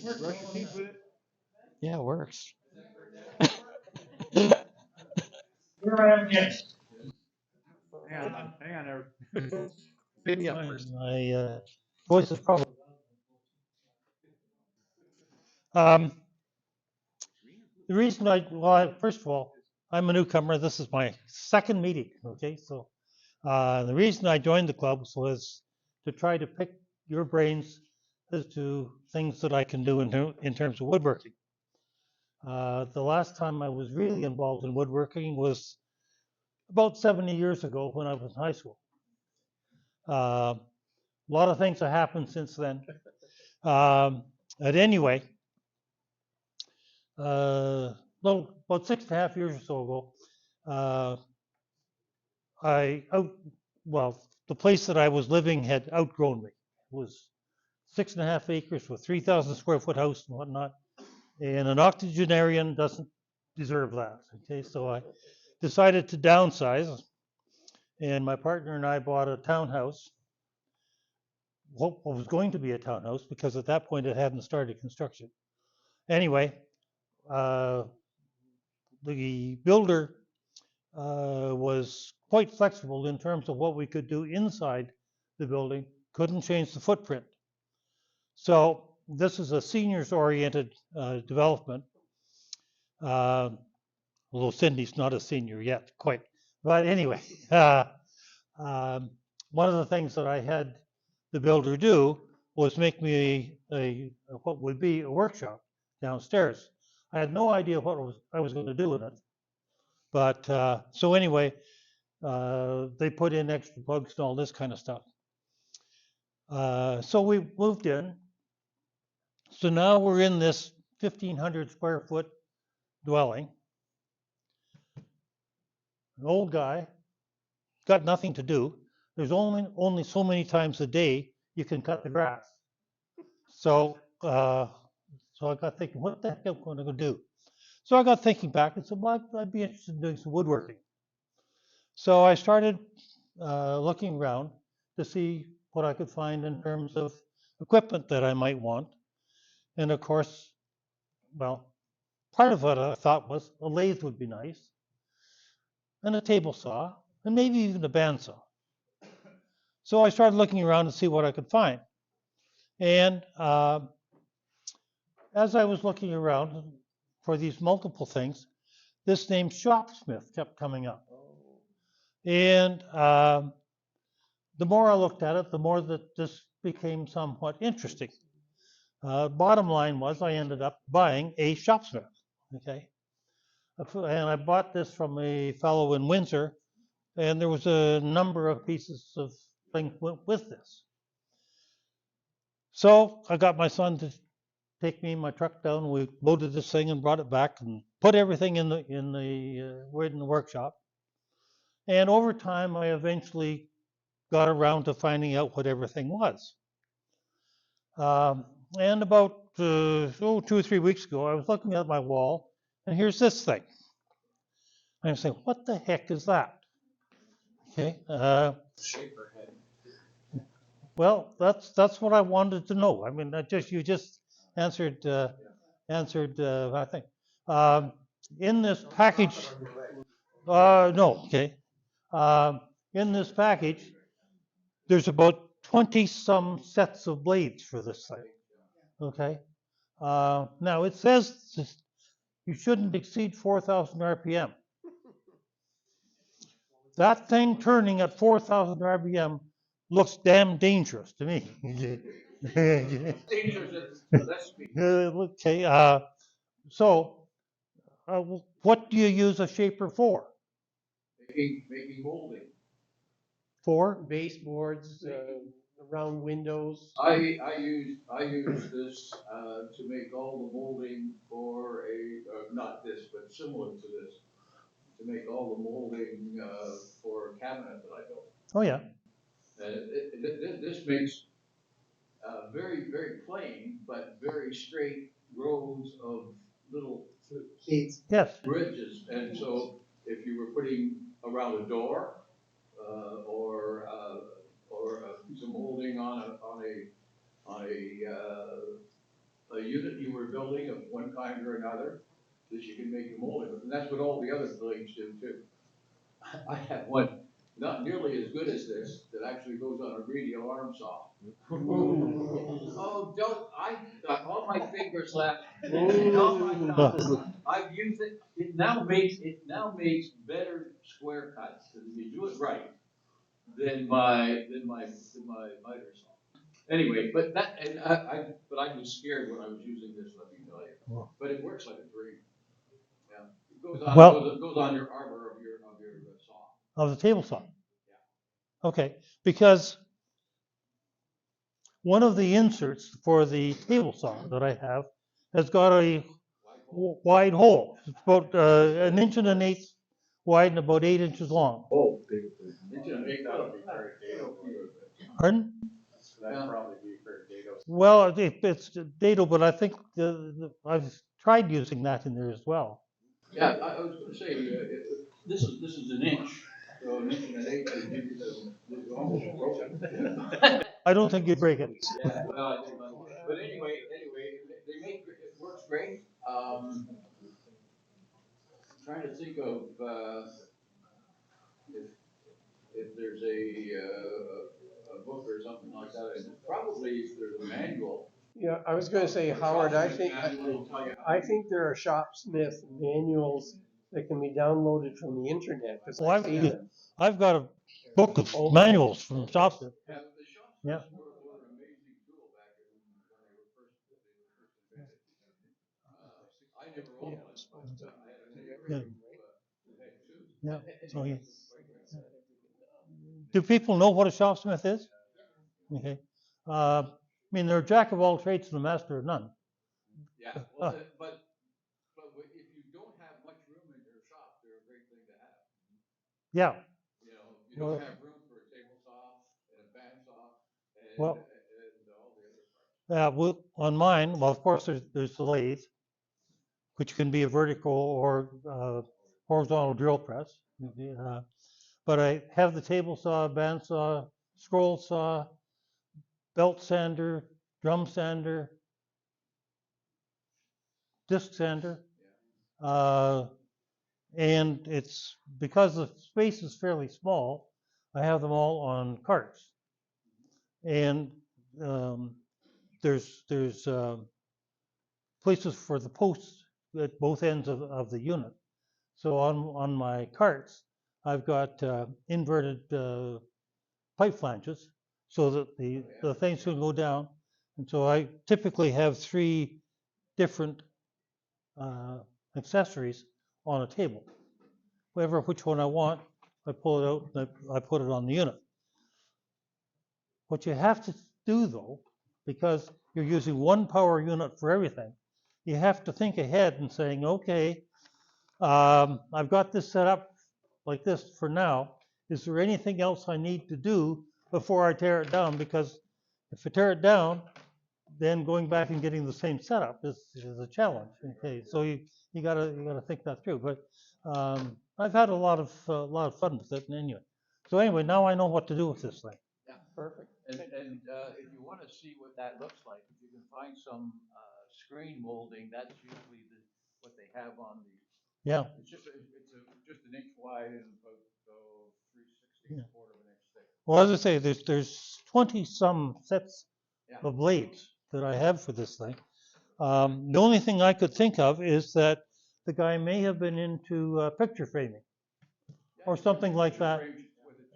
Brush your teeth with it. Yeah, it works. Here I am again. Hang on there. Maybe my voice is probably. Um, the reason first of all, I'm a newcomer. This is my second meeting. Okay, so the reason I joined the club was to try to pick your brains as to things that I can do in terms of woodworking. The last time I was really involved in woodworking was about 70 years ago when I was in high school. A lot of things have happened since then. But anyway, about 6.5 years or so ago, uh, I out well, the place that I was living had outgrown me. It was 6.5 acres with 3,000 square foot house and whatnot, and an octogenarian doesn't deserve that. Okay, so I decided to downsize, and my partner and I bought a townhouse. What was going to be a townhouse because at that point it hadn't started construction. Anyway, uh, the builder was quite flexible in terms of what we could do inside the building, couldn't change the footprint. So this is a seniors-oriented development, uh, although Cindy's not a senior yet, quite. But anyway, um, one of the things that I had the builder do was make me what would be a workshop downstairs. I had no idea what I was going to do with it, but so anyway, they put in extra plugs and all this kind of stuff. So we moved in. So now we're in this 1,500 square foot dwelling. An old guy, got nothing to do. There's only so many times a day you can cut the grass. So so I got thinking, what the heck am I going to go do? So I got thinking back and said, well, I'd be interested in doing some woodworking. So I started looking around to see what I could find in terms of equipment that I might want. And of course, well, part of what I thought was a lathe would be nice, and a table saw, and maybe even a bandsaw. So I started looking around to see what I could find. And as I was looking around for these multiple things, this name Shopsmith kept coming up. And the more I looked at it, the more that this became somewhat interesting. Bottom line was I ended up buying a Shopsmith. Okay. And I bought this from a fellow in Windsor, and there was a number of pieces of things with this. So I got my son to take me and my truck down. We loaded this thing and brought it back and put everything in the workshop. And over time, I eventually got around to finding out what everything was. And about 2 or 3 weeks ago, I was looking at my wall, and here's this thing. I'm saying, what the heck is that? Okay. Well, that's what I wanted to know. I mean, you just answered I think. In this package, no, okay. In this package, there's about 20 some sets of blades for this thing. Okay. Now it says you shouldn't exceed 4,000 RPM. That thing turning at 4,000 RPM looks damn dangerous to me. Okay. So, what do you use a shaper for? Making molding. For? Baseboards, round windows. I use this to make all the molding for not this, but similar to this, to make all the molding for a cabinet that I built. Oh yeah. This makes very, very plain, but very straight rows of little Yes. bridges. And so if you were putting around a door or a piece of molding on a a unit you were building of one kind or another, that you can make the molding with, and that's what all the other blades do too. I have one, not nearly as good as this, that actually goes on a radial arm saw. Oh, don't, I got all my fingers left, and all my thumbs. I've used it, it now makes better square cuts, because if you do it right, than my miter saw. Anyway, but that, and but I was scared when I was using this, let me tell you. But it works like a dream. Yeah. It goes on, Well- goes on your arbor of your saw. Of the table saw. Okay, because one of the inserts for the table saw that I have has got a wide hole. It's about an inch and an eighth wide and about 8 inches long. Oh, inch and an eighth, that'll be very dado. Pardon? That'd probably be very dado. Well, it's dado, but I think I've tried using that in there as well. Yeah, I was gonna say, this is an inch, so an inch and an eighth is almost broken. I don't think you'd break it. Yeah, well, I think, but anyway, they make, it works great. Trying to think of, if there's a book or something like that, and probably if there's a manual. Yeah, I was gonna say, Howard, Manual will tell you how I to- think there are Shopsmith manuals that can be downloaded from the internet, because Well, I've seen them. I've got a book of manuals from Shopsmith. Yeah, the shops Yeah. were an amazing tool back when they were first invented. I never owned one, but I had a neighbor Yeah. who had two. Yeah. So, yeah. Do people know what a shopsmith is? Okay. I mean, they're a jack of all trades and a master of none. Yeah, well, but if you don't have much room in your shop, they're a great thing to have. Yeah. You know, you don't have room for a table saw and a bandsaw and Well- all the other parts. Well, on mine, well, of course, there's the lathe, which can be a vertical or horizontal drill press. But I have the table saw, bandsaw, scroll saw, belt sander, drum sander, disc sander. And it's because the space is fairly small, I have them all on carts. And there's places for the posts at both ends of the unit. So on my carts, I've got inverted pipe flanges so that the things can go down. And so I typically have 3 different accessories on a table. Which one I want, I pull it out and I put it on the unit. What you have to do though, because you're using one power unit for everything, you have to think ahead and saying, okay, I've got this set up like this for now. Is there anything else I need to do before I tear it down? Because if I tear it down, then going back and getting the same setup is a challenge. Okay, so you gotta think that through. But I've had a lot of fun with it anyway. So anyway, now I know what to do with this thing. Yeah, perfect. And if you want to see what that looks like, if you can find some screen molding, that's usually what they have on the. Yeah. It's just an inch wide and about 3/16 quarter of an inch thick. Well, as I say, there's 20 some sets of blades that I have for this thing. The only thing I could think of is that the guy may have been into picture framing or something like that,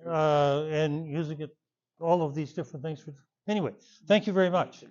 and using it, all of these different things. Anyway, thank you very much.